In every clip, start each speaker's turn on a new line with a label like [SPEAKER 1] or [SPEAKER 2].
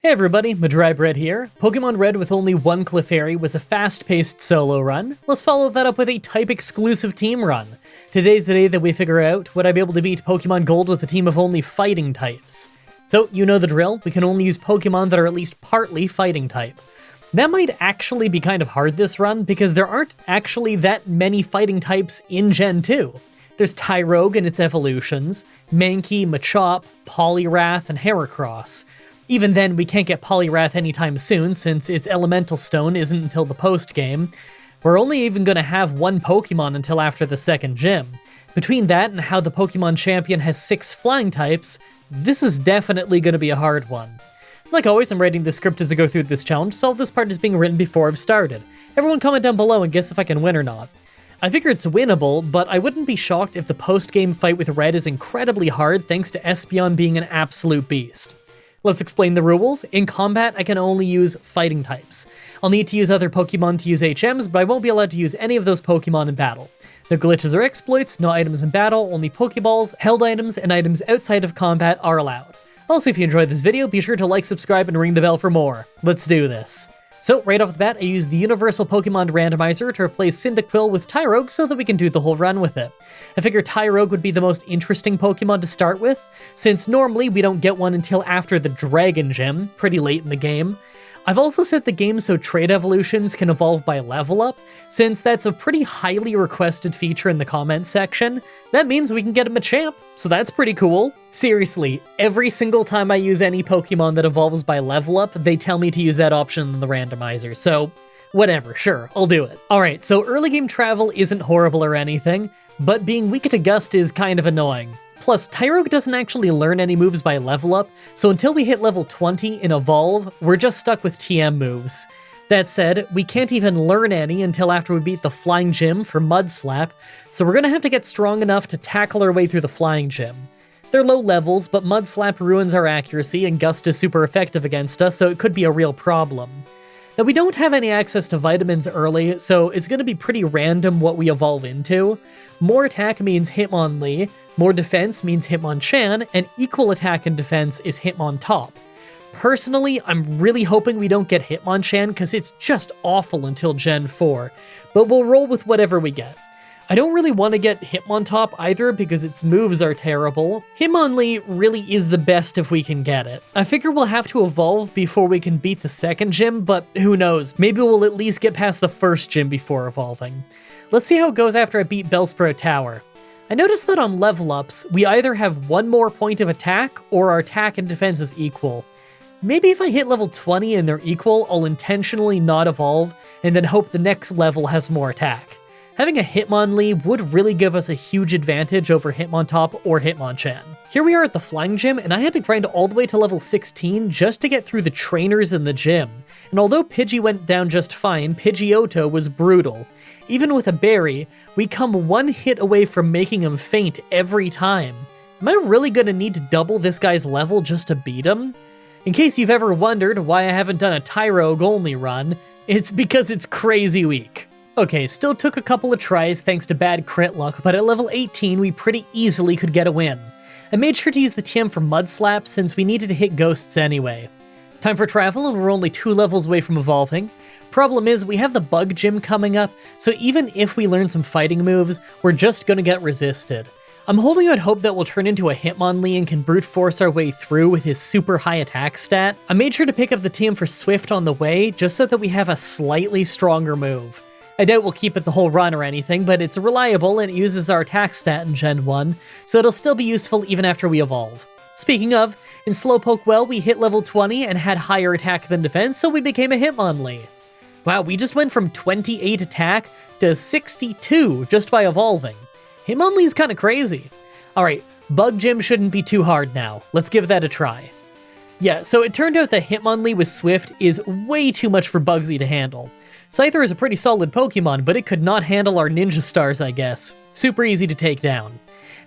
[SPEAKER 1] Hey everybody, Mah-Dry-Bread here. Pokemon Red with only one Clefairy was a fast-paced solo run. Let's follow that up with a type-exclusive team run. Today's the day that we figure out would I be able to beat Pokemon Gold with a team of only fighting types. So, you know the drill, we can only use Pokemon that are at least partly fighting type. That might actually be kind of hard this run, because there aren't actually that many fighting types in Gen 2. There's Tyrogue and its evolutions, Mankey, Machop, Poliwrath, and Heracross. Even then, we can't get Poliwrath anytime soon, since its Elemental Stone isn't until the post-game. We're only even going to have one Pokemon until after the second gym. Between that and how the Pokemon Champion has 6 flying types, this is definitely going to be a hard one. Like always, I'm writing the script as I go through this challenge, so this part is being written before I've started. Everyone comment down below and guess if I can win or not. I figure it's winnable, but I wouldn't be shocked if the post-game fight with Red is incredibly hard thanks to Espeon being an absolute beast. Let's explain the rules. In combat, I can only use fighting types. I'll need to use other Pokemon to use HMs, but I won't be allowed to use any of those Pokemon in battle. No glitches or exploits, no items in battle, only Pokeballs, held items, and items outside of combat are allowed. Also, if you enjoyed this video, be sure to like, subscribe, and ring the bell for more. Let's do this. So, right off the bat, I used the Universal Pokemon Randomizer to replace Cyndaquil with Tyrogue so that we can do the whole run with it. I figured Tyrogue would be the most interesting Pokemon to start with, since normally we don't get one until after the Dragon Gym, pretty late in the game. I've also set the game so trait evolutions can evolve by level up, since that's a pretty highly requested feature in the comments section. That means we can get him a champ, so that's pretty cool. Seriously, every single time I use any Pokemon that evolves by level up, they tell me to use that option in the randomizer, so whatever, sure, I'll do it. Alright, so early game travel isn't horrible or anything, but being weak to Gust is kind of annoying. Plus, Tyrogue doesn't actually learn any moves by level up, so until we hit level 20 in Evolve, we're just stuck with TM moves. That said, we can't even learn any until after we beat the Flying Gym for Mud Slap, so we're gonna have to get strong enough to tackle our way through the Flying Gym. They're low levels, but Mud Slap ruins our accuracy and Gust is super effective against us, so it could be a real problem. Now, we don't have any access to vitamins early, so it's going to be pretty random what we evolve into. More attack means Hitmonlee, more defense means Hitmonchan, and equal attack and defense is Hitmontop. Personally, I'm really hoping we don't get Hitmonchan because it's just awful until Gen 4, but we'll roll with whatever we get. I don't really want to get Hitmontop either because its moves are terrible. Hitmonlee really is the best if we can get it. I figure we'll have to evolve before we can beat the second gym, but who knows, maybe we'll at least get past the first gym before evolving. Let's see how it goes after I beat Bellsprout Tower. I noticed that on level ups, we either have one more point of attack or our attack and defense is equal. Maybe if I hit level 20 and they're equal, I'll intentionally not evolve and then hope the next level has more attack. Having a Hitmonlee would really give us a huge advantage over Hitmontop or Hitmonchan. Here we are at the Flying Gym, and I had to grind all the way to level 16 just to get through the trainers in the gym. And although Pidgey went down just fine, Pidgeotto was brutal. Even with a berry, we come one hit away from making him faint every time. Am I really gonna need to double this guy's level just to beat him? In case you've ever wondered why I haven't done a Tyrogue only run, it's because it's crazy weak. Okay, still took a couple of tries thanks to bad crit luck, but at level 18 we pretty easily could get a win. I made sure to use the TM for Mud Slap since we needed to hit ghosts anyway. Time for travel and we're only 2 levels away from evolving. Problem is, we have the Bug Gym coming up, so even if we learn some fighting moves, we're just gonna get resisted. I'm holding out hope that we'll turn into a Hitmonlee and can brute force our way through with his super high attack stat. I made sure to pick up the TM for Swift on the way, just so that we have a slightly stronger move. I doubt we'll keep it the whole run or anything, but it's reliable and it uses our attack stat in Gen 1, so it'll still be useful even after we evolve. Speaking of, in Slowpoke Well, we hit level 20 and had higher attack than defense, so we became a Hitmonlee. Wow, we just went from 28 attack to 62 just by evolving. Hitmonlee's kinda crazy. Alright, Bug Gym shouldn't be too hard now. Let's give that a try. Yeah, so it turned out that Hitmonlee with Swift is way too much for Bugsy to handle. Scyther is a pretty solid Pokemon, but it could not handle our Ninja Stars, I guess. Super easy to take down.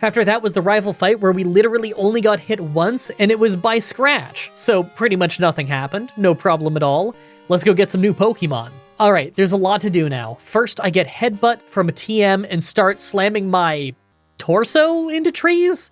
[SPEAKER 1] After that was the rival fight where we literally only got hit once, and it was by scratch, so pretty much nothing happened, no problem at all. Let's go get some new Pokemon. Alright, there's a lot to do now. First, I get Headbutt from a TM and start slamming my torso into trees?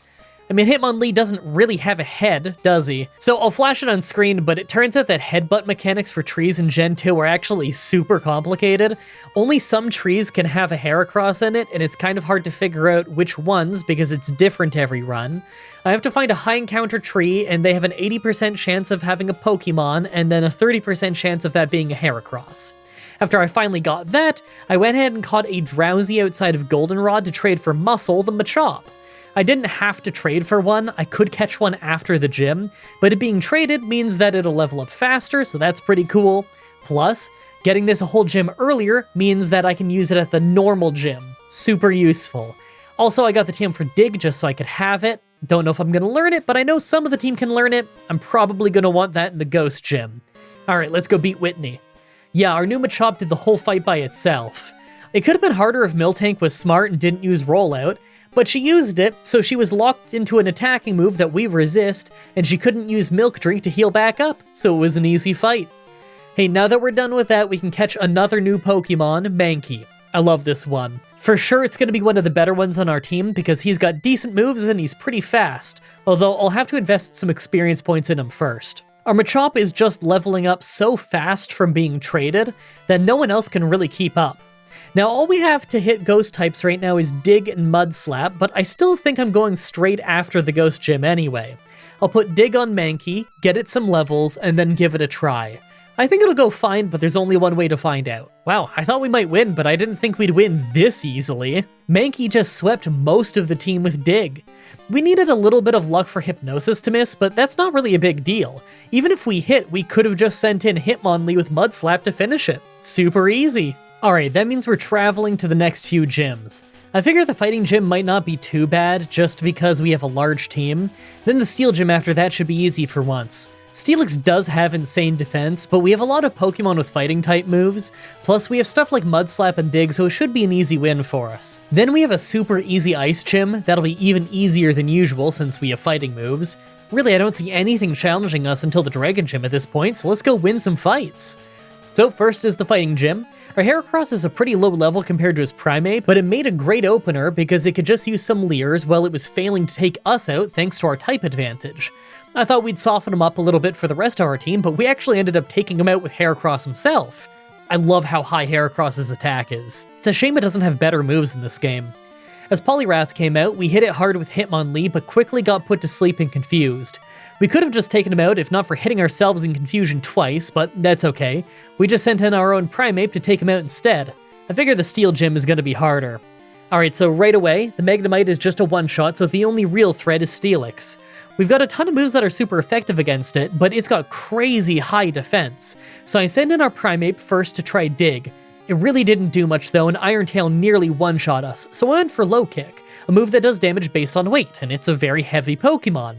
[SPEAKER 1] I mean, Hitmonlee doesn't really have a head, does he? So I'll flash it on screen, but it turns out that headbutt mechanics for trees in Gen 2 are actually super complicated. Only some trees can have a Heracross in it, and it's kind of hard to figure out which ones because it's different every run. I have to find a high encounter tree, and they have an 80% chance of having a Pokemon, and then a 30% chance of that being a Heracross. After I finally got that, I went ahead and caught a Drowsy outside of Goldenrod to trade for Muscle, the Machop. I didn't have to trade for one, I could catch one after the gym, but it being traded means that it'll level up faster, so that's pretty cool. Plus, getting this a whole gym earlier means that I can use it at the normal gym. Super useful. Also, I got the TM for Dig just so I could have it. Don't know if I'm going to learn it, but I know some of the team can learn it. I'm probably going to want that in the Ghost Gym. Alright, let's go beat Whitney. Yeah, our new Machop did the whole fight by itself. It could have been harder if Miltank was smart and didn't use Rollout, but she used it, so she was locked into an attacking move that we resist, and she couldn't use Milk Drink to heal back up, so it was an easy fight. Hey, now that we're done with that, we can catch another new Pokemon, Mankey. I love this one. For sure, it's going to be one of the better ones on our team because he's got decent moves and he's pretty fast, although I'll have to invest some experience points in him first. Our Machop is just leveling up so fast from being traded that no one else can really keep up. Now, all we have to hit Ghost types right now is Dig and Mud Slap, but I still think I'm going straight after the Ghost Gym anyway. I'll put Dig on Mankey, get it some levels, and then give it a try. I think it'll go fine, but there's only one way to find out. Wow, I thought we might win, but I didn't think we'd win this easily. Mankey just swept most of the team with Dig. We needed a little bit of luck for Hypnosis to miss, but that's not really a big deal. Even if we hit, we could have just sent in Hitmonlee with Mud Slap to finish it. Super easy. Alright, that means we're traveling to the next few gyms. I figure the fighting gym might not be too bad, just because we have a large team. Then the steel gym after that should be easy for once. Steelix does have insane defense, but we have a lot of Pokemon with fighting type moves, plus we have stuff like Mud Slap and Dig, so it should be an easy win for us. Then we have a super easy ice gym, that'll be even easier than usual since we have fighting moves. Really, I don't see anything challenging us until the Dragon Gym at this point, so let's go win some fights. So first is the fighting gym. Our Heracross is a pretty low level compared to his Primate, but it made a great opener because it could just use some Leers while it was failing to take us out thanks to our type advantage. I thought we'd soften him up a little bit for the rest of our team, but we actually ended up taking him out with Heracross himself. I love how high Heracross's attack is. It's a shame it doesn't have better moves in this game. As Poliwrath came out, we hit it hard with Hitmonlee, but quickly got put to sleep and confused. We could have just taken him out if not for hitting ourselves in confusion twice, but that's okay. We just sent in our own Primate to take him out instead. I figure the Steel Gym is going to be harder. Alright, so right away, the Magnemite is just a one-shot, so the only real threat is Steelix. We've got a ton of moves that are super effective against it, but it's got crazy high defense. So I send in our Primate first to try Dig. It really didn't do much though, and Iron Tail nearly one-shot us, so I went for Low Kick, a move that does damage based on weight, and it's a very heavy Pokemon.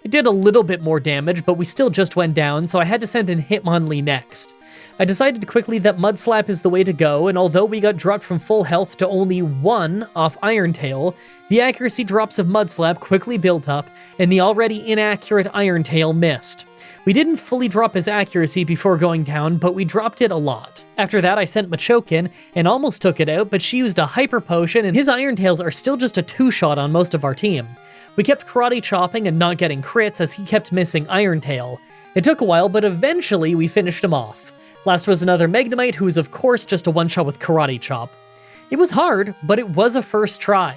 [SPEAKER 1] It did a little bit more damage, but we still just went down, so I had to send in Hitmonlee next. I decided quickly that Mud Slap is the way to go, and although we got dropped from full health to only 1 off Iron Tail, the accuracy drops of Mud Slap quickly built up, and the already inaccurate Iron Tail missed. We didn't fully drop his accuracy before going down, but we dropped it a lot. After that, I sent Machoke in, and almost took it out, but she used a Hyper Potion, and his Iron Tails are still just a 2-shot on most of our team. We kept Karate chopping and not getting crits as he kept missing Iron Tail. It took a while, but eventually we finished him off. Last was another Magnemite, who is of course just a one-shot with Karate Chop. It was hard, but it was a first try.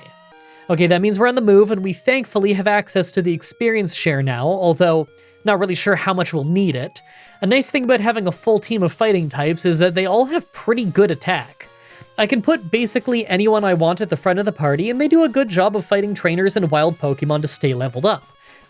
[SPEAKER 1] Okay, that means we're on the move, and we thankfully have access to the experience share now, although not really sure how much we'll need it. A nice thing about having a full team of fighting types is that they all have pretty good attack. I can put basically anyone I want at the front of the party, and they do a good job of fighting trainers and wild Pokemon to stay leveled up.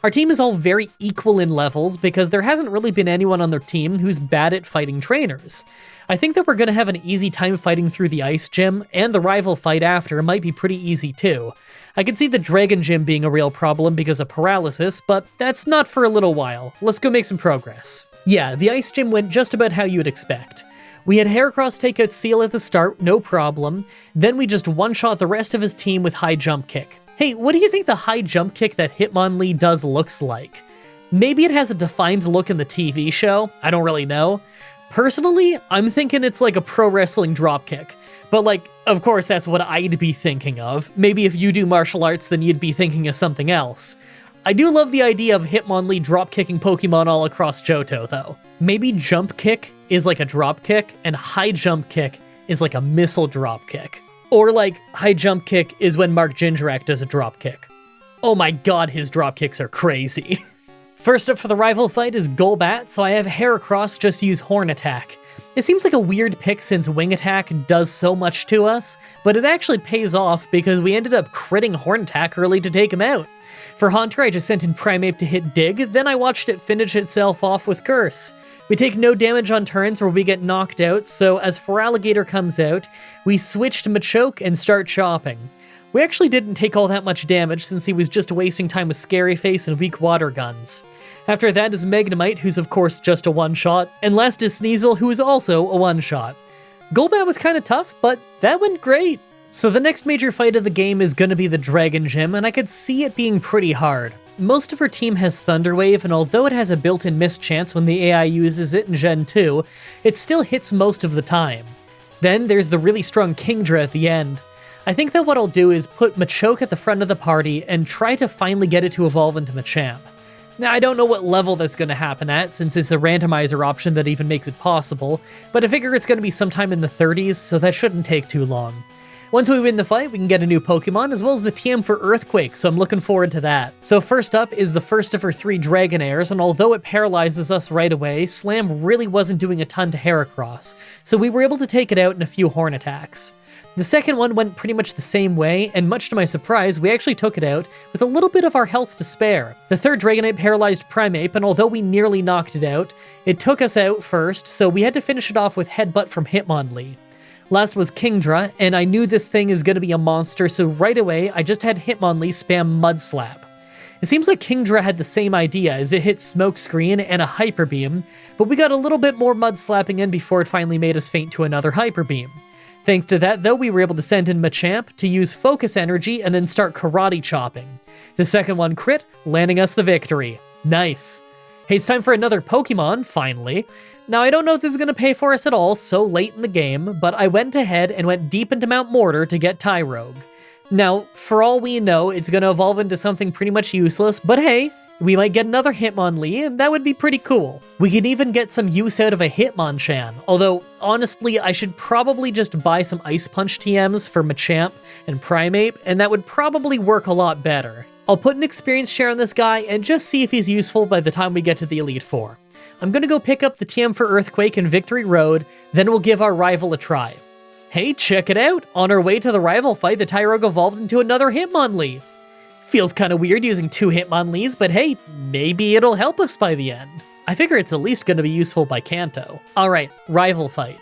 [SPEAKER 1] Our team is all very equal in levels because there hasn't really been anyone on their team who's bad at fighting trainers. I think that we're going to have an easy time fighting through the Ice Gym, and the rival fight after might be pretty easy too. I can see the Dragon Gym being a real problem because of paralysis, but that's not for a little while. Let's go make some progress. Yeah, the Ice Gym went just about how you would expect. We had Heracross take out Seal at the start, no problem. Then we just one-shot the rest of his team with High Jump Kick. Hey, what do you think the High Jump Kick that Hitmonlee does looks like? Maybe it has a defined look in the TV show, I don't really know. Personally, I'm thinking it's like a pro wrestling dropkick. But like, of course that's what I'd be thinking of. Maybe if you do martial arts, then you'd be thinking of something else. I do love the idea of Hitmonlee drop-kicking Pokemon all across Johto, though. Maybe Jump Kick is like a drop kick, and High Jump Kick is like a missile drop kick. Or like, High Jump Kick is when Mark Gingerak does a drop kick. Oh my god, his drop kicks are crazy. First up for the rival fight is Golbat, so I have Heracross just use Horn Attack. It seems like a weird pick since Wing Attack does so much to us, but it actually pays off because we ended up critting Horn Attack early to take him out. For Haunter, I just sent in Primeape to hit Dig, then I watched it finish itself off with Curse. We take no damage on turns where we get knocked out, so as Feraligatr comes out, we switch to Machoke and start chopping. We actually didn't take all that much damage since he was just wasting time with Scary Face and weak water guns. After that is Magnemite, who's of course just a one-shot, and last is Sneasel, who is also a one-shot. Golbat was kinda tough, but that went great. So the next major fight of the game is gonna be the Dragon Gym, and I could see it being pretty hard. Most of her team has Thunder Wave, and although it has a built-in miss chance when the AI uses it in Gen 2, it still hits most of the time. Then there's the really strong Kingdra at the end. I think that what I'll do is put Machoke at the front of the party and try to finally get it to evolve into Machamp. Now, I don't know what level that's going to happen at, since it's a randomizer option that even makes it possible, but I figure it's going to be sometime in the 30s, so that shouldn't take too long. Once we win the fight, we can get a new Pokemon, as well as the TM for Earthquake, so I'm looking forward to that. So first up is the first of her 3 Dragonairs, and although it paralyzes us right away, Slam really wasn't doing a ton to Heracross, so we were able to take it out in a few Horn Attacks. The second one went pretty much the same way, and much to my surprise, we actually took it out with a little bit of our health to spare. The third Dragonite paralyzed Primeape, and although we nearly knocked it out, it took us out first, so we had to finish it off with Headbutt from Hitmonlee. Last was Kingdra, and I knew this thing is going to be a monster, so right away, I just had Hitmonlee spam Mud Slap. It seems like Kingdra had the same idea, as it hit Smokescreen and a Hyper Beam, but we got a little bit more Mud Slapping in before it finally made us faint to another Hyper Beam. Thanks to that, though, we were able to send in Machamp to use Focus Energy and then start Karate Chopping. The second one crit, landing us the victory. Nice. Hey, it's time for another Pokemon, finally. Now, I don't know if this is going to pay for us at all so late in the game, but I went ahead and went deep into Mount Mortar to get Tyrogue. Now, for all we know, it's going to evolve into something pretty much useless, but hey, we might get another Hitmonlee, and that would be pretty cool. We could even get some use out of a Hitmonchan, although, honestly, I should probably just buy some Ice Punch TMs for Machamp and Primeape, and that would probably work a lot better. I'll put an experience share on this guy and just see if he's useful by the time we get to the Elite Four. I'm gonna go pick up the TM for Earthquake and Victory Road, then we'll give our rival a try. Hey, check it out! On our way to the rival fight, the Tyrogue evolved into another Hitmonlee. Feels kinda weird using 2 Hitmonlees, but hey, maybe it'll help us by the end. I figure it's at least gonna be useful by Kanto. Alright, rival fight.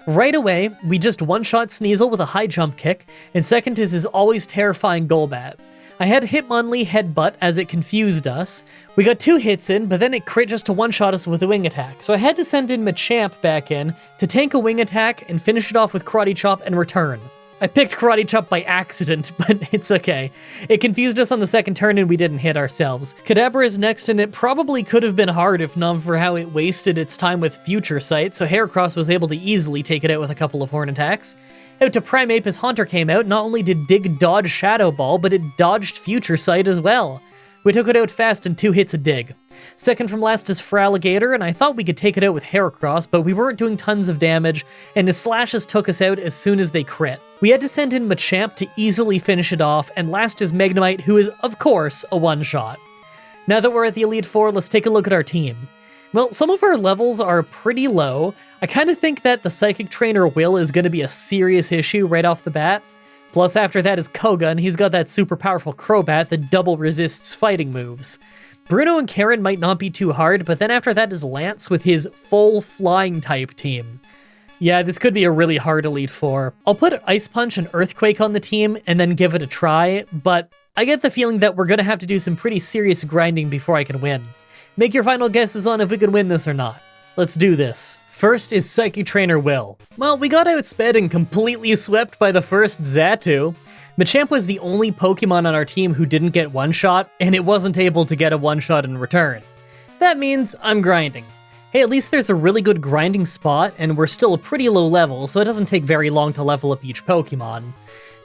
[SPEAKER 1] Right away, we just one-shot Sneasel with a high jump kick, and second is his always terrifying Golbat. I had Hitmonlee Headbutt as it confused us. We got 2 hits in, but then it crit just to one-shot us with a Wing Attack, so I had to send in Machamp back in to tank a Wing Attack and finish it off with Karate Chop and return. I picked Karate Chop by accident, but it's okay. It confused us on the second turn and we didn't hit ourselves. Kadabra is next, and it probably could have been hard if not for how it wasted its time with Future Sight, so Heracross was able to easily take it out with a couple of Horn Attacks. Out to Primeape as Haunter came out, not only did Dig dodge Shadow Ball, but it dodged Future Sight as well. We took it out fast in 2 hits of Dig. Second from last is Feraligatr, and I thought we could take it out with Heracross, but we weren't doing tons of damage, and his slashes took us out as soon as they crit. We had to send in Machamp to easily finish it off, and last is Magnemite, who is, of course, a one-shot. Now that we're at the Elite Four, let's take a look at our team. Well, some of our levels are pretty low. I kind of think that the Psychic Trainer Will is going to be a serious issue right off the bat. Plus, after that is Koga, and he's got that super powerful Crobat that double resists fighting moves. Bruno and Karen might not be too hard, but then after that is Lance with his full flying type team. Yeah, this could be a really hard Elite Four. I'll put Ice Punch and Earthquake on the team and then give it a try, but I get the feeling that we're going to have to do some pretty serious grinding before I can win. Make your final guesses on if we can win this or not. Let's do this. First is Psychic Trainer Will. Well, we got outsped and completely swept by the first Xatu. Machamp was the only Pokemon on our team who didn't get one-shot, and it wasn't able to get a one-shot in return. That means I'm grinding. Hey, at least there's a really good grinding spot, and we're still a pretty low level, so it doesn't take very long to level up each Pokemon.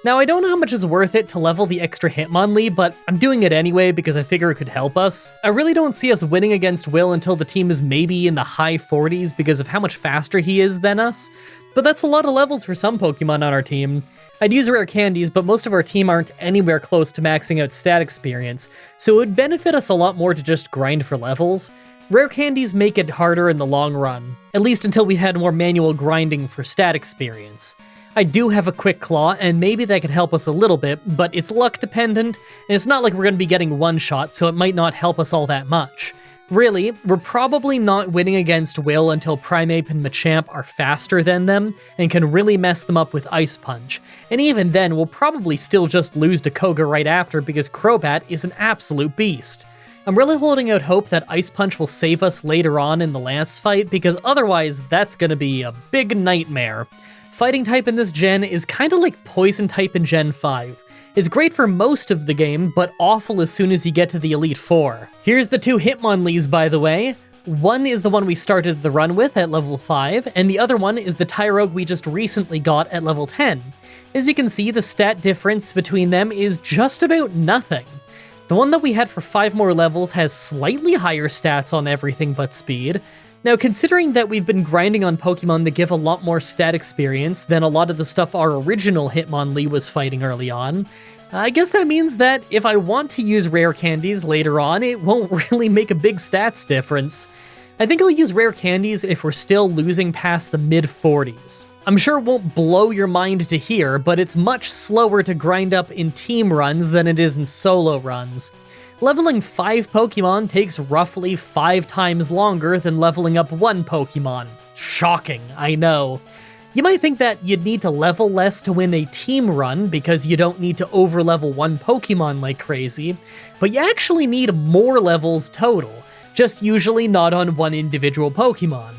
[SPEAKER 1] Now, I don't know how much is worth it to level the extra Hitmonlee, but I'm doing it anyway because I figure it could help us. I really don't see us winning against Will until the team is maybe in the high 40s because of how much faster he is than us, but that's a lot of levels for some Pokemon on our team. I'd use rare candies, but most of our team aren't anywhere close to maxing out stat experience, so it would benefit us a lot more to just grind for levels. Rare candies make it harder in the long run, at least until we had more manual grinding for stat experience. I do have a Quick Claw, and maybe that could help us a little bit, but it's luck dependent, and it's not like we're going to be getting one shot, so it might not help us all that much. Really, we're probably not winning against Will until Primeape and Machamp are faster than them, and can really mess them up with Ice Punch, and even then we'll probably still just lose to Koga right after because Crobat is an absolute beast. I'm really holding out hope that Ice Punch will save us later on in the Lance fight, because otherwise that's gonna be a big nightmare. Fighting type in this gen is kinda like Poison type in Gen 5. It's great for most of the game, but awful as soon as you get to the Elite Four. Here's the two Hitmonlees, by the way. One is the one we started the run with at level 5, and the other one is the Tyrogue we just recently got at level 10. As you can see, the stat difference between them is just about nothing. The one that we had for 5 more levels has slightly higher stats on everything but speed. Now, considering that we've been grinding on Pokemon that give a lot more stat experience than a lot of the stuff our original Hitmonlee was fighting early on, I guess that means that if I want to use rare candies later on, it won't really make a big stats difference. I think I'll use rare candies if we're still losing past the mid-40s. I'm sure it won't blow your mind to hear, but it's much slower to grind up in team runs than it is in solo runs. Leveling 5 Pokemon takes roughly 5 times longer than leveling up 1 Pokemon. Shocking, I know. You might think that you'd need to level less to win a team run because you don't need to overlevel 1 Pokemon like crazy, but you actually need more levels total, just usually not on one individual Pokemon.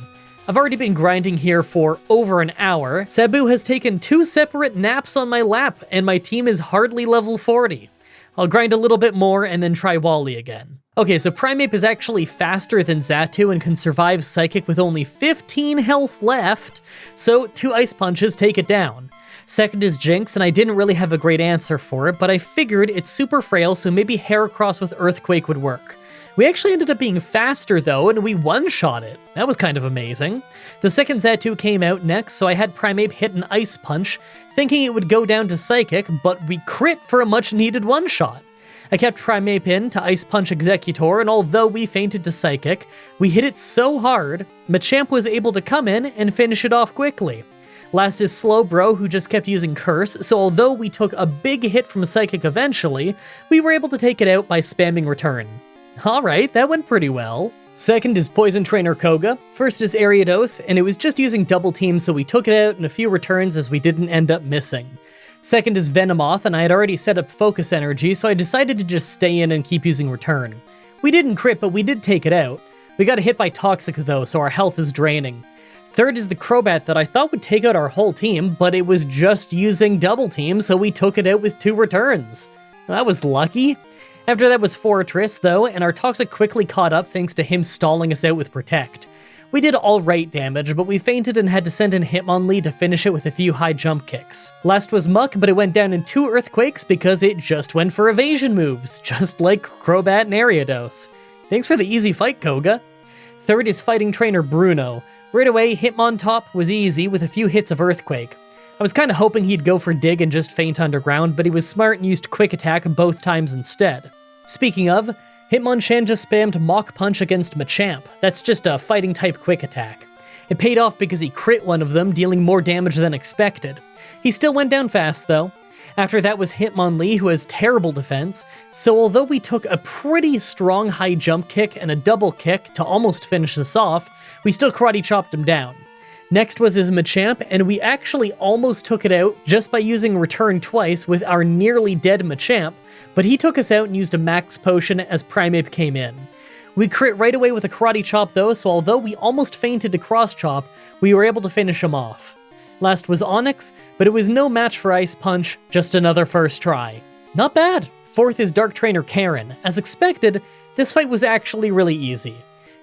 [SPEAKER 1] I've already been grinding here for over an hour. Sabu has taken 2 separate naps on my lap, and my team is hardly level 40. I'll grind a little bit more and then try Wally again. Okay, so Primeape is actually faster than Xatu and can survive Psychic with only 15 health left, so 2 Ice Punches take it down. Second is Jinx, and I didn't really have a great answer for it, but I figured it's super frail, so maybe Heracross with Earthquake would work. We actually ended up being faster though, and we one-shot it. That was kind of amazing. The second Xatu came out next, so I had Primeape hit an Ice Punch, thinking it would go down to Psychic, but we crit for a much-needed one-shot. I kept Primeape in to Ice Punch Executor, and although we fainted to Psychic, we hit it so hard, Machamp was able to come in and finish it off quickly. Last is Slowbro, who just kept using Curse, so although we took a big hit from Psychic eventually, we were able to take it out by spamming Return. Alright, that went pretty well. Second is Poison Trainer Koga. First is Ariados, and it was just using Double Team, so we took it out in a few returns as we didn't end up missing. Second is Venomoth, and I had already set up Focus Energy, so I decided to just stay in and keep using Return. We didn't crit, but we did take it out. We got hit by Toxic though, so our health is draining. Third is the Crobat that I thought would take out our whole team, but it was just using Double Team, so we took it out with 2 returns. That was lucky. After that was Fortress, though, and our Toxic quickly caught up thanks to him stalling us out with Protect. We did alright damage, but we fainted and had to send in Hitmonlee to finish it with a few high jump kicks. Last was Muck, but it went down in 2 Earthquakes because it just went for evasion moves, just like Crobat and Ariados. Thanks for the easy fight, Koga. Third is Fighting Trainer Bruno. Right away, Hitmontop was easy with a few hits of Earthquake. I was kinda hoping he'd go for Dig and just faint underground, but he was smart and used Quick Attack both times instead. Speaking of, Hitmonchan just spammed Mach Punch against Machamp. That's just a fighting type Quick Attack. It paid off because he crit one of them, dealing more damage than expected. He still went down fast though. After that was Hitmonlee, who has terrible defense, so although we took a pretty strong high jump kick and a double kick to almost finish this off, we still karate chopped him down. Next was his Machamp, and we actually almost took it out just by using Return twice with our nearly dead Machamp, but he took us out and used a Max Potion as Primeape came in. We crit right away with a Karate Chop though, so although we almost fainted to Cross Chop, we were able to finish him off. Last was Onyx, but it was no match for Ice Punch, just another first try. Not bad! Fourth is Dark Trainer Karen. As expected, this fight was actually really easy.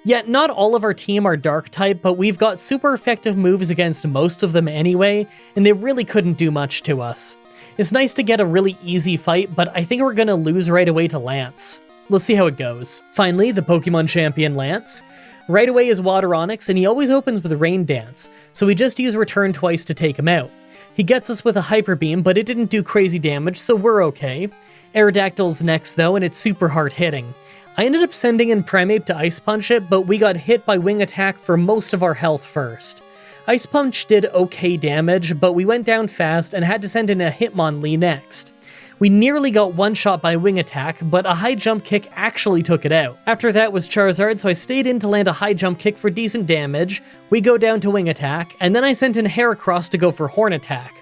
[SPEAKER 1] Yet not all of our team are dark type, but we've got super effective moves against most of them anyway, and they really couldn't do much to us. It's nice to get a really easy fight, but I think we're gonna lose right away to Lance. Let's see how it goes. Finally, the Pokemon champion Lance. Right away is Water Onix, and he always opens with Rain Dance, so we just use Return twice to take him out. He gets us with a Hyper Beam, but it didn't do crazy damage, so we're okay. Aerodactyl's next though, and it's super hard hitting. I ended up sending in Primeape to Ice Punch it, but we got hit by Wing Attack for most of our health first. Ice Punch did okay damage, but we went down fast and had to send in a Hitmonlee next. We nearly got one-shot by Wing Attack, but a High Jump Kick actually took it out. After that was Charizard, so I stayed in to land a High Jump Kick for decent damage. We go down to Wing Attack, and then I sent in Heracross to go for Horn Attack.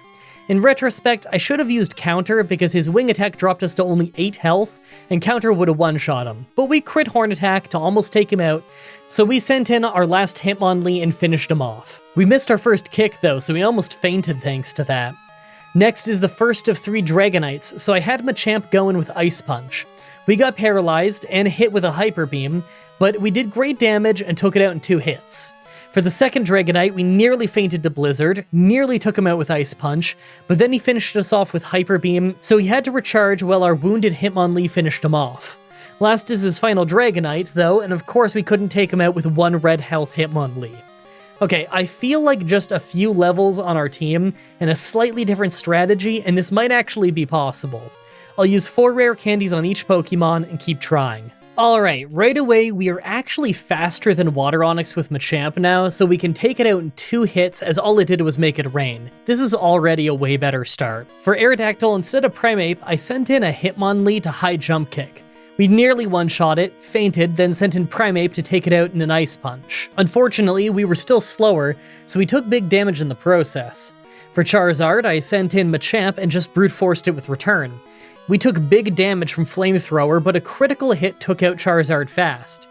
[SPEAKER 1] In retrospect, I should have used Counter because his Wing Attack dropped us to only 8 health, and Counter would have one-shot him. But we crit Horn Attack to almost take him out, so we sent in our last Hitmonlee and finished him off. We missed our first kick though, so we almost fainted thanks to that. Next is the first of 3 Dragonites, so I had Machamp going with Ice Punch. We got paralyzed and hit with a Hyper Beam, but we did great damage and took it out in 2 hits. For the second Dragonite, we nearly fainted to Blizzard, nearly took him out with Ice Punch, but then he finished us off with Hyper Beam, so he had to recharge while our wounded Hitmonlee finished him off. Last is his final Dragonite, though, and of course we couldn't take him out with 1 red health Hitmonlee. Okay, I feel like just a few levels on our team and a slightly different strategy, and this might actually be possible. I'll use 4 rare candies on each Pokemon and keep trying. Alright, right away we are actually faster than Water Onix with Machamp now, so we can take it out in 2 hits as all it did was make it rain. This is already a way better start. For Aerodactyl, instead of Primeape, I sent in a Hitmonlee to High Jump Kick. We nearly one-shot it, fainted, then sent in Primeape to take it out in an Ice Punch. Unfortunately, we were still slower, so we took big damage in the process. For Charizard, I sent in Machamp and just brute forced it with Return. We took big damage from Flamethrower, but a critical hit took out Charizard fast.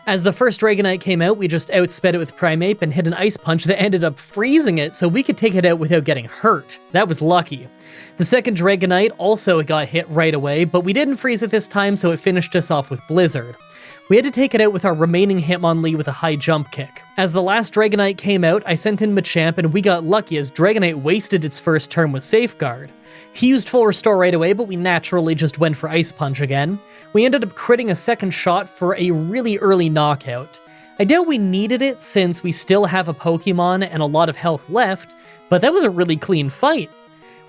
[SPEAKER 1] As the first Dragonite came out, we just outsped it with Primeape and hit an Ice Punch that ended up freezing it so we could take it out without getting hurt. That was lucky. The second Dragonite also got hit right away, but we didn't freeze it this time, so it finished us off with Blizzard. We had to take it out with our remaining Hitmonlee with a High Jump Kick. As the last Dragonite came out, I sent in Machamp, and we got lucky as Dragonite wasted its first turn with Safeguard. He used Full Restore right away, but we naturally just went for Ice Punch again. We ended up critting a second shot for a really early knockout. I doubt we needed it since we still have a Pokemon and a lot of health left, but that was a really clean fight.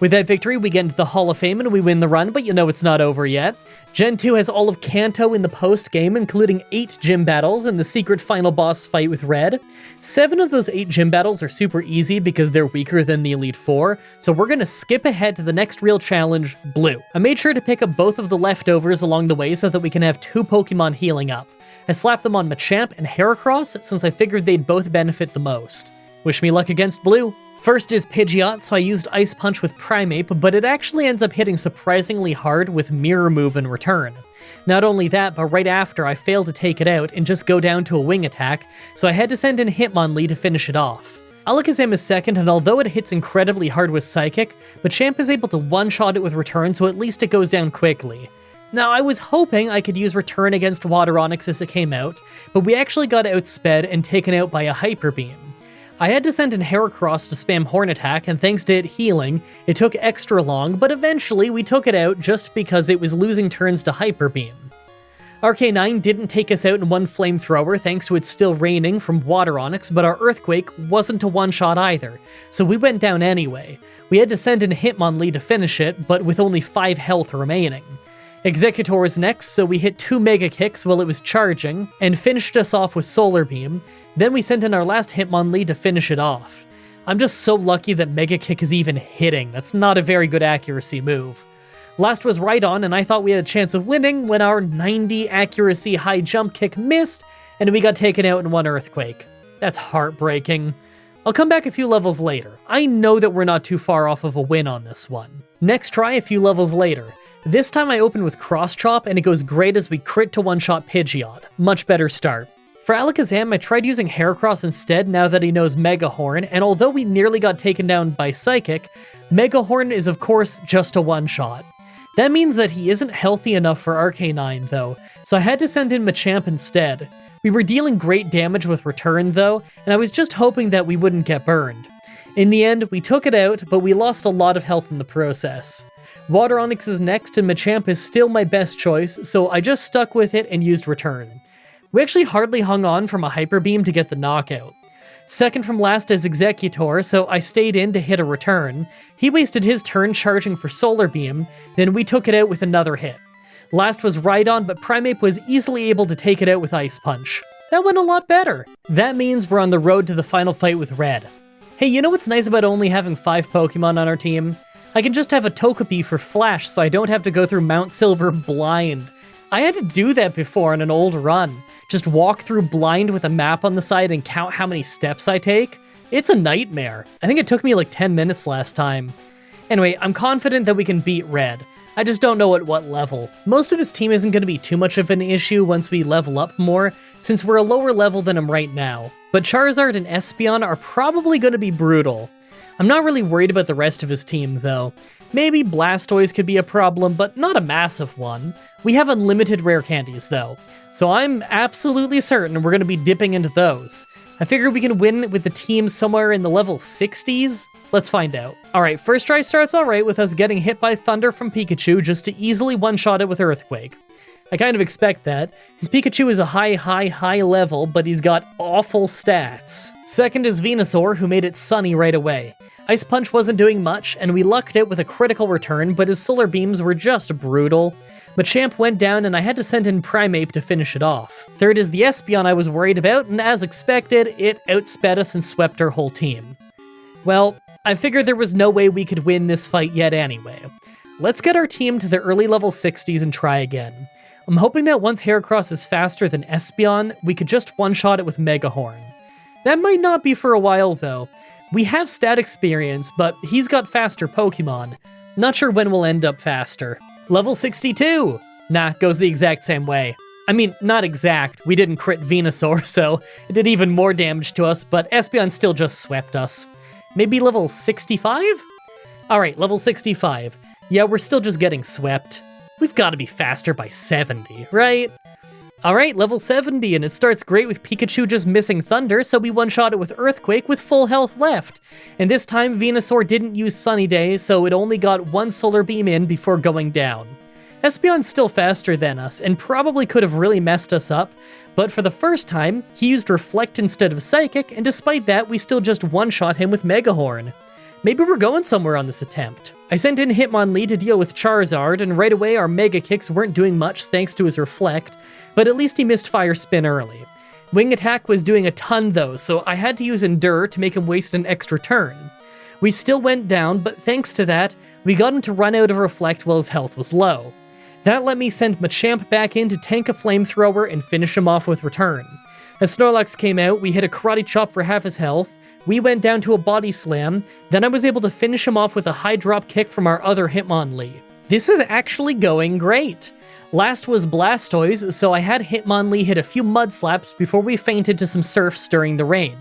[SPEAKER 1] With that victory, we get into the Hall of Fame and we win the run, but you know it's not over yet. Gen 2 has all of Kanto in the post-game, including 8 gym battles and the secret final boss fight with Red. 7 of those 8 gym battles are super easy because they're weaker than the Elite Four, so we're gonna skip ahead to the next real challenge, Blue. I made sure to pick up both of the leftovers along the way so that we can have 2 Pokemon healing up. I slapped them on Machamp and Heracross since I figured they'd both benefit the most. Wish me luck against Blue. First is Pidgeot, so I used Ice Punch with Primeape, but it actually ends up hitting surprisingly hard with Mirror Move in return. Not only that, but right after I failed to take it out and just go down to a Wing Attack, so I had to send in Hitmonlee to finish it off. Alakazam is second, and although it hits incredibly hard with Psychic, Machamp is able to one-shot it with Return, so at least it goes down quickly. Now, I was hoping I could use Return against Water Onix as it came out, but we actually got outsped and taken out by a Hyper Beam. I had to send in Heracross to spam Horn Attack, and thanks to it healing, it took extra long, but eventually we took it out just because it was losing turns to Hyper Beam. RK9 didn't take us out in one Flamethrower thanks to it still raining from Water Onix, but our Earthquake wasn't a one-shot either, so we went down anyway. We had to send in Hitmonlee to finish it, but with only 5 health remaining. Executor was next, so we hit 2 Mega Kicks while it was charging, and finished us off with Solar Beam. Then we sent in our last Hitmonlee to finish it off. I'm just so lucky that Mega Kick is even hitting. That's not a very good accuracy move. Last was Rhydon, and I thought we had a chance of winning when our 90 accuracy High Jump Kick missed, and we got taken out in one Earthquake. That's heartbreaking. I'll come back a few levels later. I know that we're not too far off of a win on this one. Next try a few levels later. This time I open with Cross Chop, and it goes great as we crit to one-shot Pidgeot. Much better start. For Alakazam, I tried using Heracross instead now that he knows Mega Horn, and although we nearly got taken down by Psychic, Mega Horn is of course just a one-shot. That means that he isn't healthy enough for RK9 though, so I had to send in Machamp instead. We were dealing great damage with return though, and I was just hoping that we wouldn't get burned. In the end, we took it out, but we lost a lot of health in the process. Water Onyx is next, and Machamp is still my best choice, so I just stuck with it and used return. We actually hardly hung on from a Hyper Beam to get the knockout. Second from last is Executor, so I stayed in to hit a return. He wasted his turn charging for Solar Beam, then we took it out with another hit. Last was Rhydon, but Primeape was easily able to take it out with Ice Punch. That went a lot better. That means we're on the road to the final fight with Red. Hey, you know what's nice about only having 5 Pokemon on our team? I can just have a Togepi for Flash so I don't have to go through Mount Silver blind. I had to do that before on an old run. Just walk through blind with a map on the side and count how many steps I take. It's a nightmare. I think it took me like 10 minutes last time. Anyway, I'm confident that we can beat Red. I just don't know at what level. Most of his team isn't going to be too much of an issue once we level up more, since we're a lower level than him right now. But Charizard and Espeon are probably going to be brutal. I'm not really worried about the rest of his team, though. Maybe Blastoise could be a problem, but not a massive one. We have unlimited rare candies, though, so I'm absolutely certain we're going to be dipping into those. I figure we can win with the team somewhere in the level 60s? Let's find out. Alright, first try starts alright with us getting hit by Thunder from Pikachu just to easily one-shot it with Earthquake. I kind of expect that. His Pikachu is a high level, but he's got awful stats. Second is Venusaur, who made it sunny right away. Ice Punch wasn't doing much, and we lucked out with a critical return, but his Solar Beams were just brutal. Machamp went down, and I had to send in Primeape to finish it off. Third is the Espeon I was worried about, and as expected, it outsped us and swept our whole team. Well, I figured there was no way we could win this fight yet anyway. Let's get our team to the early level 60s and try again. I'm hoping that once Heracross is faster than Espeon, we could just one-shot it with Megahorn. That might not be for a while, though. We have stat experience, but he's got faster Pokemon. Not sure when we'll end up faster. Level 62! Nah, goes the exact same way. I mean, not exact, we didn't crit Venusaur, so it did even more damage to us, but Espeon still just swept us. Maybe level 65? Alright, level 65. Yeah, we're still just getting swept. We've got to be faster by 70, right? Alright, level 70, and it starts great with Pikachu just missing Thunder, so we one-shot it with Earthquake with full health left. And this time, Venusaur didn't use Sunny Day, so it only got 1 Solar Beam in before going down. Espeon's still faster than us, and probably could have really messed us up, but for the first time, he used Reflect instead of Psychic, and despite that, we still just one-shot him with Megahorn. Maybe we're going somewhere on this attempt. I sent in Hitmonlee to deal with Charizard, and right away our Mega Kicks weren't doing much thanks to his Reflect, but at least he missed Fire Spin early. Wing Attack was doing a ton though, so I had to use Endure to make him waste an extra turn. We still went down, but thanks to that, we got him to run out of Reflect while his health was low. That let me send Machamp back in to tank a Flamethrower and finish him off with Return. As Snorlax came out, we hit a Karate Chop for half his health, we went down to a Body Slam, then I was able to finish him off with a high drop kick from our other Hitmonlee. This is actually going great! Last was Blastoise, so I had Hitmonlee hit a few Mud Slaps before we fainted to some Surfs during the rain.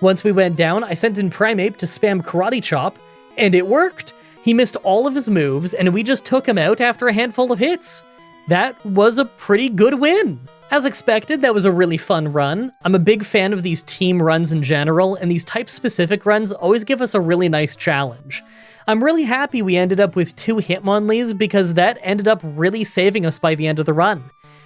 [SPEAKER 1] Once we went down, I sent in Primeape to spam Karate Chop, and it worked! He missed all of his moves, and we just took him out after a handful of hits. That was a pretty good win! As expected, that was a really fun run. I'm a big fan of these team runs in general, and these type-specific runs always give us a really nice challenge. I'm really happy we ended up with 2 Hitmonlees because that ended up really saving us by the end of the run.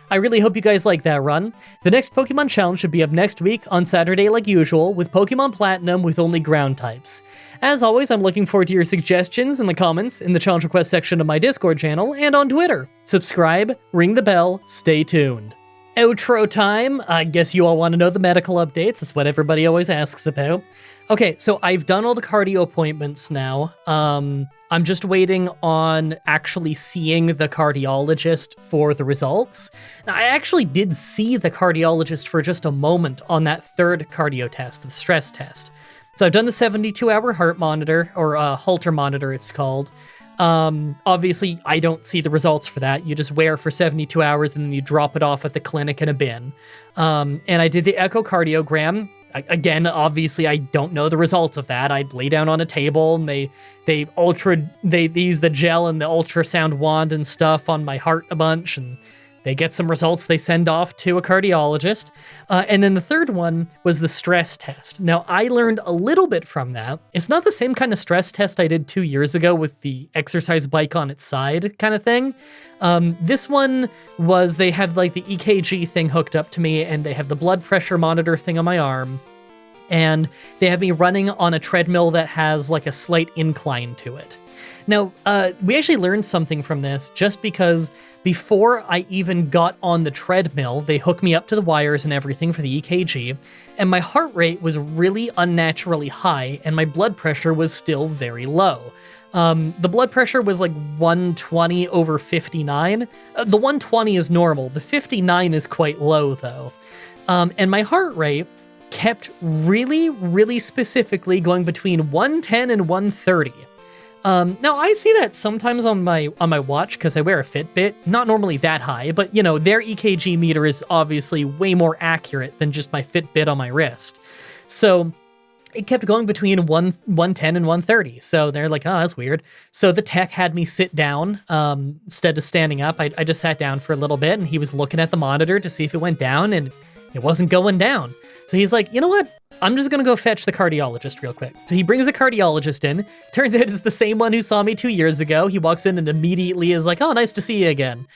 [SPEAKER 1] I really hope you guys like that run. The next Pokemon Challenge should be up next week on Saturday like usual with Pokemon Platinum with only ground types. As always, I'm looking forward to your suggestions in the comments, in the challenge request section of my Discord channel, and on Twitter. Subscribe, ring the bell, stay tuned. Outro time. I guess you all want to know the medical updates. That's what everybody always asks about. Okay, so I've done all the cardio appointments now. I'm just waiting on actually seeing the cardiologist for the results. Now, I actually did see the cardiologist for just a moment on that 3rd cardio test, the stress test. So I've done the 72-hour heart monitor, or Holter monitor it's called. Obviously, I don't see the results for that. You just wear for 72 hours and then you drop it off at the clinic in a bin. And I did the echocardiogram. Again, obviously, I don't know the results of that. I'd lay down on a table and they use the gel and the ultrasound wand and stuff on my heart a bunch, and They get some results they send off to a cardiologist. And then the third one was the stress test. Now, I learned a little bit from that. It's not the same kind of stress test I did 2 years ago with the exercise bike on its side kind of thing. This one was they have like the EKG thing hooked up to me, and they have the blood pressure monitor thing on my arm. And they have me running on a treadmill that has like a slight incline to it. Now, we actually learned something from this just because before I even got on the treadmill, they hooked me up to the wires and everything for the EKG, and my heart rate was really unnaturally high, and my blood pressure was still very low. The blood pressure was like 120 over 59. The 120 is normal. The 59 is quite low, though. And my heart rate kept really, really specifically going between 110 and 130. Now, I see that sometimes on my watch because I wear a Fitbit. Not normally that high, but, you know, their EKG meter is obviously way more accurate than just my Fitbit on my wrist. So it kept going between 110 and 130. So they're like, oh, that's weird. So the tech had me sit down instead of standing up. I just sat down for a little bit, and he was looking at the monitor to see if it went down, and it wasn't going down. So he's like, you know what? I'm just going to go fetch the cardiologist real quick. So he brings the cardiologist in. Turns out it's the same one who saw me 2 years ago. He walks in and immediately is like, oh, nice to see you again.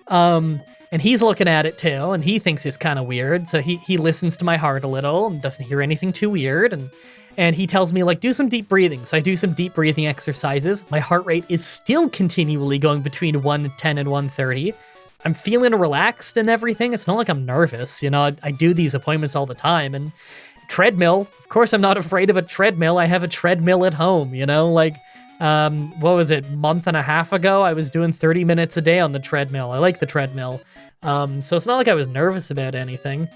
[SPEAKER 1] And he's looking at it too, and he thinks it's kind of weird. So he listens to my heart a little and doesn't hear anything too weird. And he tells me, like, do some deep breathing. So I do some deep breathing exercises. My heart rate is still continually going between 110 and 130. I'm feeling relaxed and everything. It's not like I'm nervous. You know, I do these appointments all the time. And treadmill, of course, I'm not afraid of a treadmill. I have a treadmill at home, you know, like, what was it, month and a half ago? I was doing 30 minutes a day on the treadmill. I like the treadmill. So it's not like I was nervous about anything.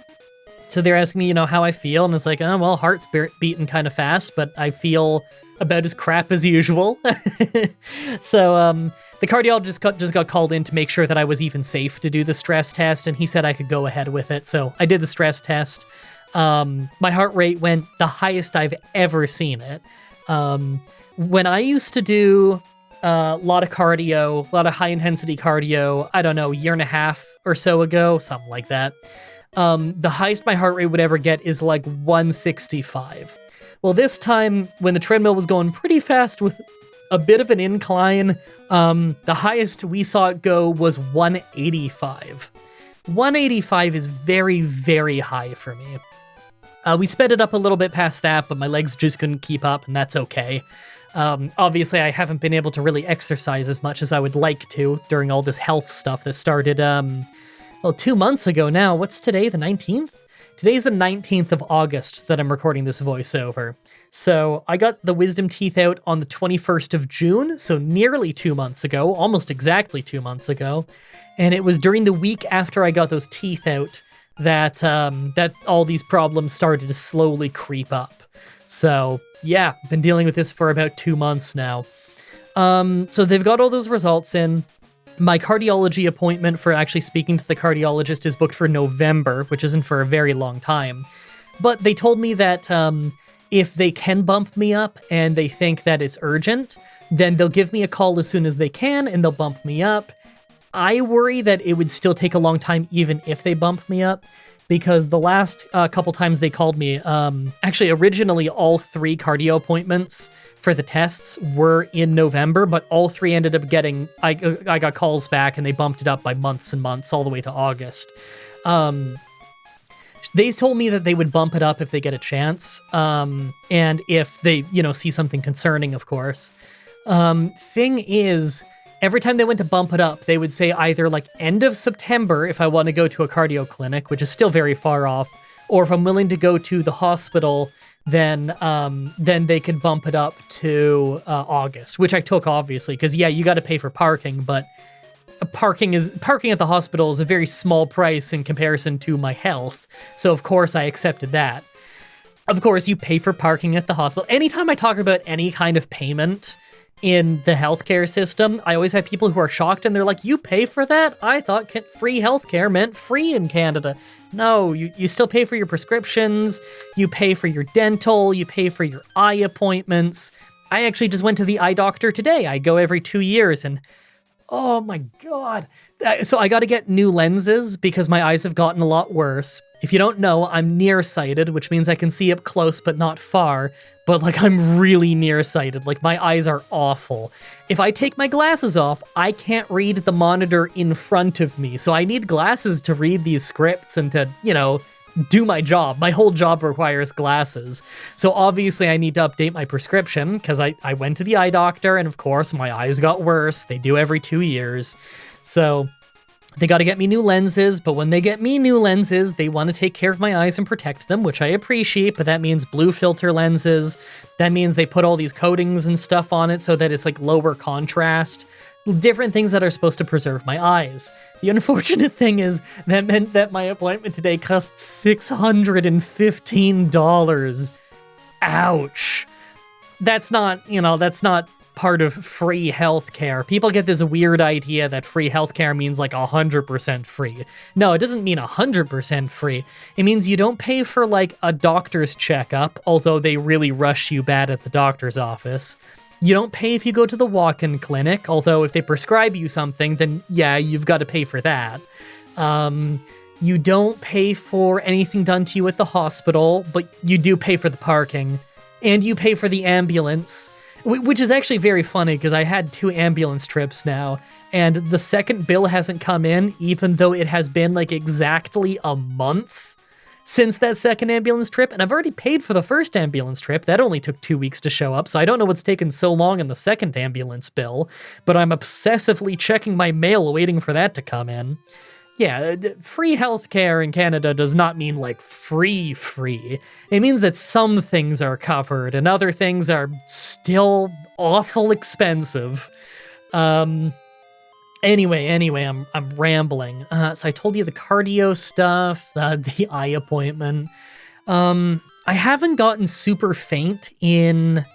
[SPEAKER 1] So they're asking me, you know, how I feel. And it's like, oh, well, heart's beating kind of fast, but I feel about as crap as usual. So, the cardiologist just got called in to make sure that I was even safe to do the stress test, and he said I could go ahead with it. So I did the stress test. My heart rate went the highest I've ever seen it. When I used to do a lot of cardio, a lot of high-intensity cardio, I don't know, a year and a half or so ago, something like that, the highest my heart rate would ever get is like 165. Well, this time, when the treadmill was going pretty fast with a bit of an incline, the highest we saw it go was 185. 185 is very, very high for me. We sped it up a little bit past that, but my legs just couldn't keep up, and that's okay. Obviously, I haven't been able to really exercise as much as I would like to during all this health stuff that started, 2 months ago now. What's today, the 19th? Today's the 19th of August that I'm recording this voiceover. So I got the wisdom teeth out on the 21st of June, so nearly 2 months ago, almost exactly 2 months ago. And it was during the week after I got those teeth out that all these problems started to slowly creep up. So yeah, I've been dealing with this for about 2 months now. So they've got all those results in. My cardiology appointment for actually speaking to the cardiologist is booked for November, which isn't for a very long time. But they told me that if they can bump me up and they think that it's urgent, then they'll give me a call as soon as they can and they'll bump me up. I worry that it would still take a long time even if they bump me up, because the last couple times they called me, actually originally all 3 cardio appointments for the tests were in November, but all 3 ended up getting, I got calls back and they bumped it up by months and months all the way to August. They told me that they would bump it up if they get a chance, and if they, you know, see something concerning, of course. Thing is, every time they went to bump it up, they would say either like end of September if I want to go to a cardio clinic, which is still very far off, or if I'm willing to go to the hospital, then they could bump it up to August, which I took obviously, because yeah, you got to pay for parking, but parking at the hospital is a very small price in comparison to my health, so of course I accepted that. Of course, you pay for parking at the hospital. Anytime I talk about any kind of payment in the healthcare system, I always have people who are shocked and they're like, you pay for that? I thought free healthcare meant free in Canada. No, you still pay for your prescriptions, you pay for your dental, you pay for your eye appointments. I actually just went to the eye doctor today. I go every 2 years and oh my God, So I got to get new lenses because my eyes have gotten a lot worse. If you don't know, I'm nearsighted, which means I can see up close but not far, but like I'm really nearsighted. Like my eyes are awful. If I take my glasses off, I can't read the monitor in front of me. So I need glasses to read these scripts and to, do my job. My whole job requires glasses. So obviously I need to update my prescription because I went to the eye doctor and of course my eyes got worse. They do every 2 years. So they got to get me new lenses, but when they get me new lenses, they want to take care of my eyes and protect them, which I appreciate, but that means blue filter lenses. That means they put all these coatings and stuff on it so that it's like lower contrast. Different things that are supposed to preserve my eyes. The unfortunate thing is that meant that my appointment today cost $615. Ouch. That's not part of free healthcare. People get this weird idea that free healthcare means like 100% free. No, it doesn't mean 100% free. It means you don't pay for like a doctor's checkup, although they really rush you bad at the doctor's office. You don't pay if you go to the walk-in clinic, although if they prescribe you something, then yeah, you've got to pay for that. You don't pay for anything done to you at the hospital, but you do pay for the parking. And you pay for the ambulance, which is actually very funny because I had 2 ambulance trips now, and the second bill hasn't come in, even though it has been like exactly a month since that second ambulance trip, and I've already paid for the first ambulance trip. That only took 2 weeks to show up, so I don't know what's taken so long in the second ambulance bill, but I'm obsessively checking my mail waiting for that to come in. Yeah, free healthcare in Canada does not mean like free. It means that some things are covered and other things are still awful expensive. Anyway, I'm rambling. So I told you the cardio stuff, the eye appointment. I haven't gotten super faint in,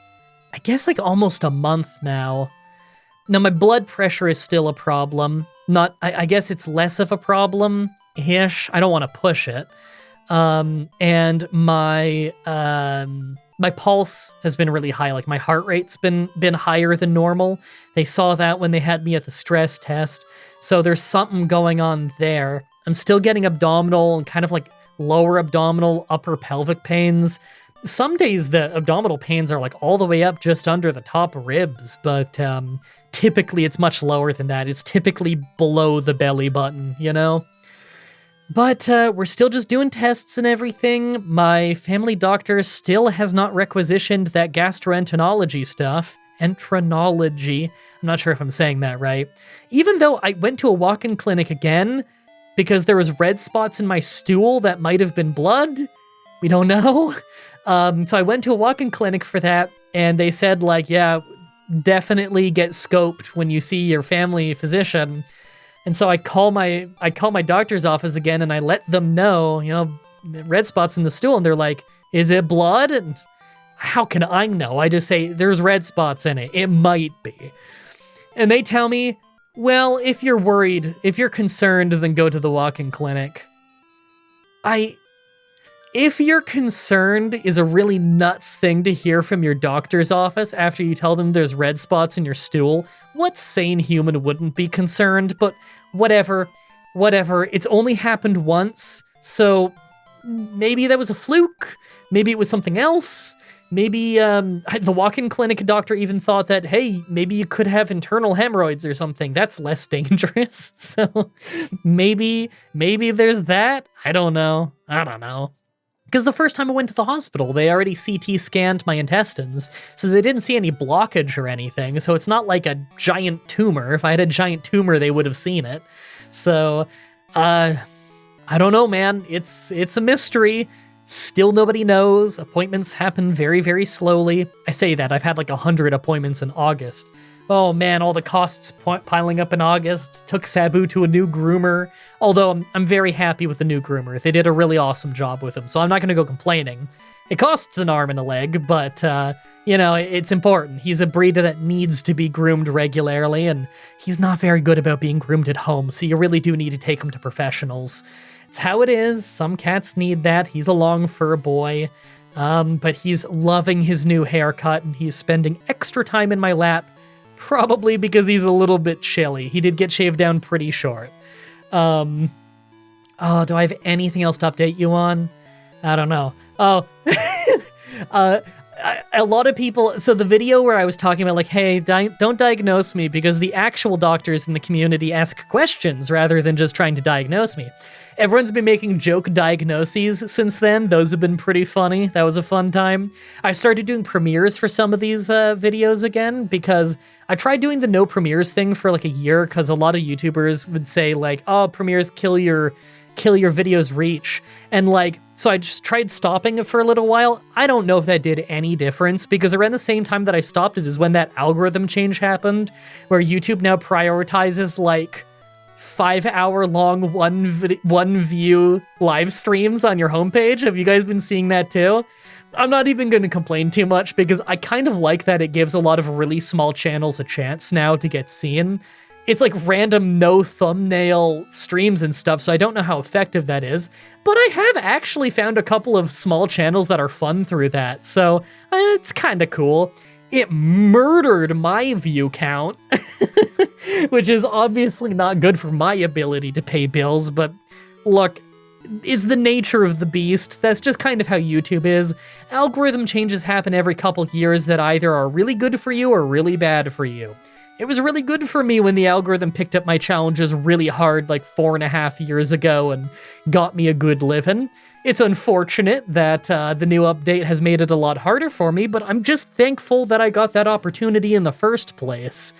[SPEAKER 1] I guess, like almost a month now. Now, my blood pressure is still a problem. I guess it's less of a problem-ish. I don't want to push it. And my pulse has been really high. Like my heart rate's been higher than normal. They saw that when they had me at the stress test. So there's something going on there. I'm still getting abdominal and kind of like lower abdominal, upper pelvic pains. Some days the abdominal pains are like all the way up just under the top ribs, but typically it's much lower than that. It's typically below the belly button, But we're still just doing tests and everything. My family doctor still has not requisitioned that gastroenterology stuff. Enteronology. I'm not sure if I'm saying that right. Even though I went to a walk-in clinic again because there was red spots in my stool that might have been blood. We don't know. So I went to a walk-in clinic for that, and they said, like, yeah, definitely get scoped when you see your family physician. And so I call my doctor's office again, and I let them know, red spots in the stool, and they're like, is it blood? And how can I know? I just say, there's red spots in it. It might be. And they tell me, well, if you're worried, if you're concerned, then go to the walk-in clinic. If you're concerned is a really nuts thing to hear from your doctor's office after you tell them there's red spots in your stool. What sane human wouldn't be concerned? But whatever. It's only happened once, so maybe that was a fluke. Maybe it was something else. Maybe the walk-in clinic doctor even thought that, hey, maybe you could have internal hemorrhoids or something. That's less dangerous. So maybe there's that. I don't know. Because the first time I went to the hospital, they already CT scanned my intestines, so they didn't see any blockage or anything, so it's not like a giant tumor. If I had a giant tumor, they would have seen it. So, I don't know, man. It's a mystery. Still nobody knows. Appointments happen very, very slowly. I say that. I've had like 100 appointments in August. Oh man, all the costs piling up in August. Took Sabu to a new groomer. Although I'm very happy with the new groomer. They did a really awesome job with him, so I'm not going to go complaining. It costs an arm and a leg, but, it's important. He's a breed that needs to be groomed regularly, and he's not very good about being groomed at home, so you really do need to take him to professionals. It's how it is. Some cats need that. He's a long fur boy, but he's loving his new haircut, and he's spending extra time in my lap Probably because he's a little bit chilly. He did get shaved down pretty short. Oh, do I have anything else to update you on? I don't know. Oh, a lot of people, so the video where I was talking about like, hey, don't diagnose me because the actual doctors in the community ask questions rather than just trying to diagnose me. Everyone's been making joke diagnoses since then. Those have been pretty funny. That was a fun time. I started doing premieres for some of these videos again because I tried doing the no premieres thing for like a year because a lot of YouTubers would say like, oh, premieres kill your video's reach. And like, so I just tried stopping it for a little while. I don't know if that did any difference because around the same time that I stopped it is when that algorithm change happened where YouTube now prioritizes like 5-hour-long one view live streams on your homepage. Have you guys been seeing that too? I'm not even going to complain too much because I kind of like that it gives a lot of really small channels a chance now to get seen. It's like random no thumbnail streams and stuff, so I don't know how effective that is, but I have actually found a couple of small channels that are fun through that, so it's kind of cool. It murdered my view count, which is obviously not good for my ability to pay bills, but look, is the nature of the beast. That's just kind of how YouTube is. Algorithm changes happen every couple years that either are really good for you or really bad for you. It was really good for me when the algorithm picked up my challenges really hard like 4.5 years ago and got me a good living. It's unfortunate that the new update has made it a lot harder for me, but I'm just thankful that I got that opportunity in the first place.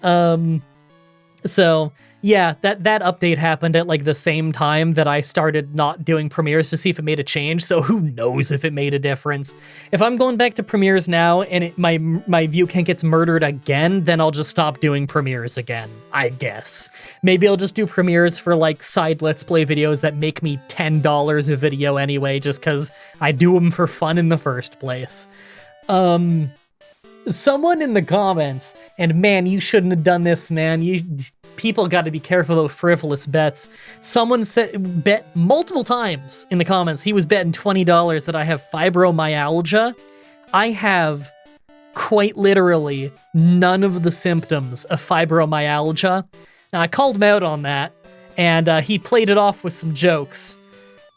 [SPEAKER 1] So yeah, that update happened at like the same time that I started not doing premieres to see if it made a change, so who knows if it made a difference. If I'm going back to premieres now and my view count gets murdered again, then I'll just stop doing premieres again, I guess. Maybe I'll just do premieres for like side Let's Play videos that make me $10 a video anyway, just because I do them for fun in the first place. Someone in the comments, and man, you shouldn't have done this, man. People got to be careful about frivolous bets. Someone bet multiple times in the comments. He was betting $20 that I have fibromyalgia. I have quite literally none of the symptoms of fibromyalgia. Now, I called him out on that, and he played it off with some jokes.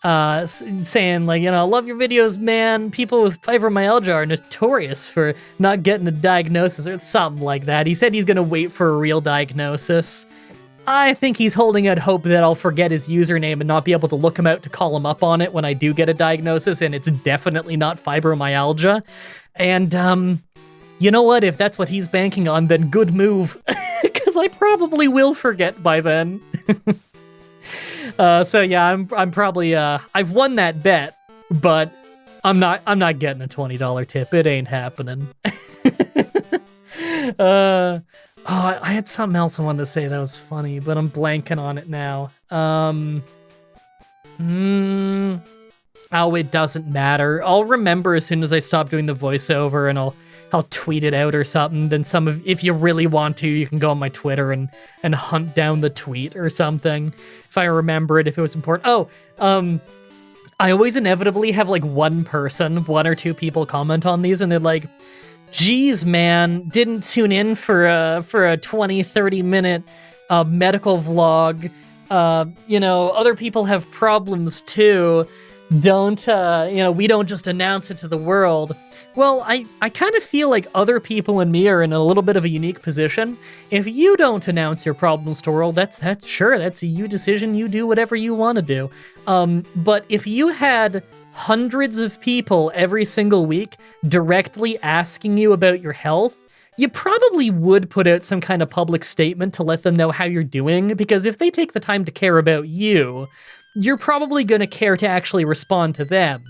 [SPEAKER 1] Saying like, I love your videos, man. People with fibromyalgia are notorious for not getting a diagnosis or something like that. He said he's gonna wait for a real diagnosis. I think he's holding out hope that I'll forget his username and not be able to look him out to call him up on it when I do get a diagnosis, and it's definitely not fibromyalgia. And, you know what? If that's what he's banking on, then good move. Because I probably will forget by then. So yeah, I'm probably, I've won that bet, but I'm not getting a $20 tip. It ain't happening. I had something else I wanted to say that was funny, but I'm blanking on it now. Oh, it doesn't matter. I'll remember as soon as I stop doing the voiceover, and I'll tweet it out or something. Then if you really want to, you can go on my Twitter and hunt down the tweet or something. If I remember it, if it was important. I always inevitably have like one or two people comment on these, and they're like, geez, man, didn't tune in for a 20-30 minute medical vlog. Other people have problems too. We don't just announce it to the world. Well, I kind of feel like other people and me are in a little bit of a unique position. If you don't announce your problems to the world, that's a you decision. You do whatever you want to do. But if you had hundreds of people every single week directly asking you about your health, you probably would put out some kind of public statement to let them know how you're doing, because if they take the time to care about you, you're probably going to care to actually respond to them.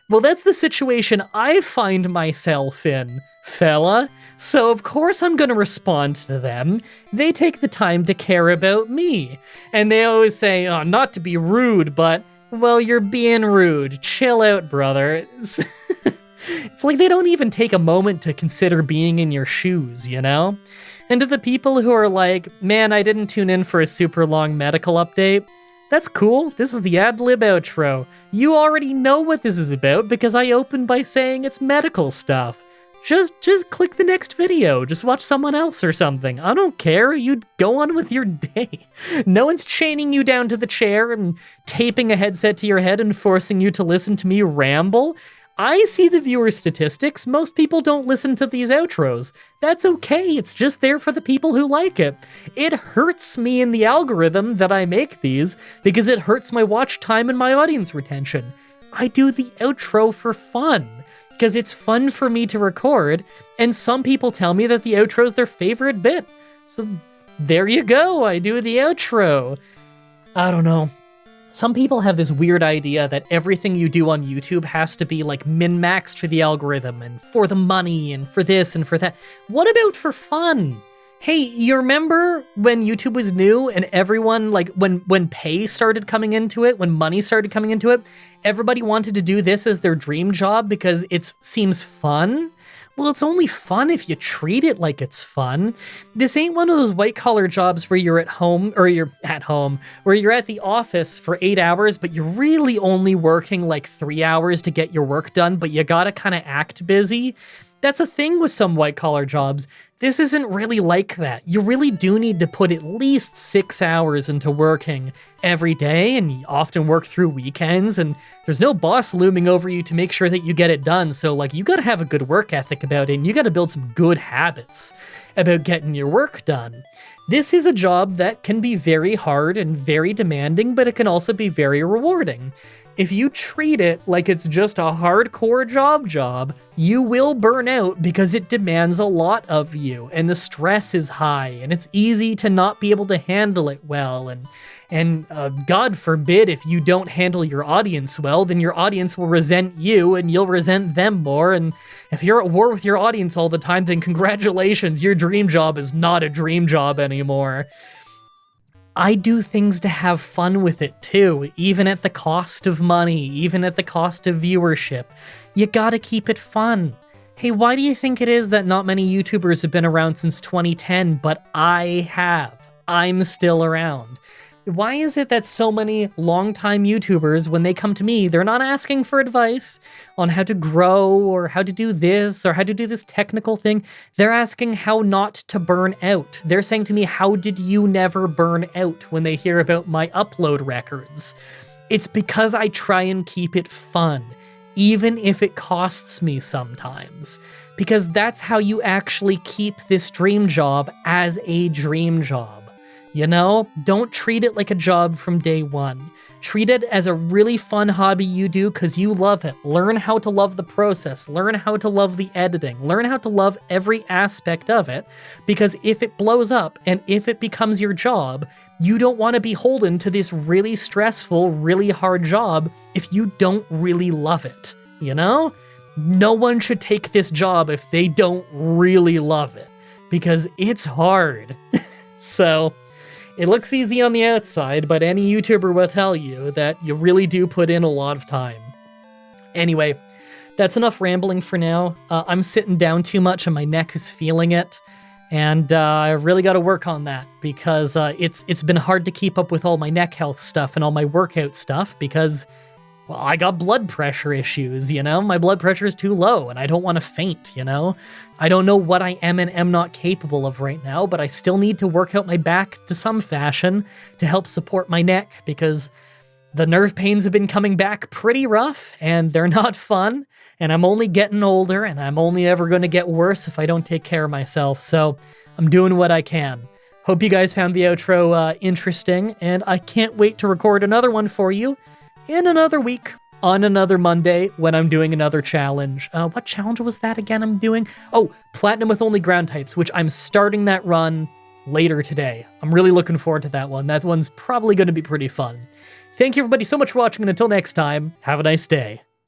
[SPEAKER 1] Well, that's the situation I find myself in, fella. So of course I'm going to respond to them. They take the time to care about me. And they always say, oh, not to be rude, but, well, you're being rude. Chill out, brother. It's like they don't even take a moment to consider being in your shoes, you know? And to the people who are like, man, I didn't tune in for a super long medical update, that's cool. This is the ad-lib outro. You already know what this is about because I opened by saying it's medical stuff. just click the next video. Just watch someone else or something. I don't care. You go on with your day. No one's chaining you down to the chair and taping a headset to your head and forcing you to listen to me ramble. I see the viewer statistics. Most people don't listen to these outros. That's okay. It's just there for the people who like it. It hurts me in the algorithm that I make these because it hurts my watch time and my audience retention. I do the outro for fun because it's fun for me to record, and some people tell me that the outro is their favorite bit. So there you go. I do the outro. I don't know. Some people have this weird idea that everything you do on YouTube has to be like min-maxed for the algorithm and for the money and for this and for that. What about for fun? Hey, you remember when YouTube was new and everyone, like when pay started coming into it, when money started coming into it, everybody wanted to do this as their dream job because it seems fun? Well, it's only fun if you treat it like it's fun. This ain't one of those white-collar jobs where you're at home, where you're at the office for 8 hours, but you're really only working like 3 hours to get your work done, but you gotta kind of act busy. That's a thing with some white-collar jobs. This isn't really like that. You really do need to put at least 6 hours into working every day, and you often work through weekends, and there's no boss looming over you to make sure that you get it done, so like you gotta have a good work ethic about it, and you gotta build some good habits about getting your work done. This is a job that can be very hard and very demanding, but it can also be very rewarding. If you treat it like it's just a hardcore job, you will burn out because it demands a lot of you, and the stress is high, and it's easy to not be able to handle it well, and God forbid if you don't handle your audience well, then your audience will resent you, and you'll resent them more, and if you're at war with your audience all the time, then congratulations, your dream job is not a dream job anymore. I do things to have fun with it too, even at the cost of money, even at the cost of viewership. You gotta keep it fun. Hey, why do you think it is that not many YouTubers have been around since 2010, but I have? I'm still around. Why is it that so many longtime YouTubers, when they come to me, they're not asking for advice on how to grow or how to do this or how to do this technical thing? They're asking how not to burn out. They're saying to me, how did you never burn out when they hear about my upload records? It's because I try and keep it fun, even if it costs me sometimes. Because that's how you actually keep this dream job as a dream job. You know, don't treat it like a job from day one. Treat it as a really fun hobby you do because you love it. Learn how to love the process. Learn how to love the editing. Learn how to love every aspect of it, because if it blows up and if it becomes your job, you don't want to be beholden to this really stressful, really hard job if you don't really love it, you know? No one should take this job if they don't really love it, because it's hard. So it looks easy on the outside, but any YouTuber will tell you that you really do put in a lot of time. Anyway, that's enough rambling for now. I'm sitting down too much and my neck is feeling it, and I've really got to work on that because it's been hard to keep up with all my neck health stuff and all my workout stuff because, well, I got blood pressure issues, you know? My blood pressure is too low and I don't want to faint, you know? I don't know what I am and am not capable of right now, but I still need to work out my back to some fashion to help support my neck because the nerve pains have been coming back pretty rough and they're not fun, and I'm only getting older and I'm only ever going to get worse if I don't take care of myself, so I'm doing what I can. Hope you guys found the outro interesting, and I can't wait to record another one for you in another week, on another Monday, when I'm doing another challenge. What challenge was that again I'm doing? Oh, Platinum with only ground types, which I'm starting that run later today. I'm really looking forward to that one. That one's probably going to be pretty fun. Thank you everybody so much for watching, and until next time, have a nice day.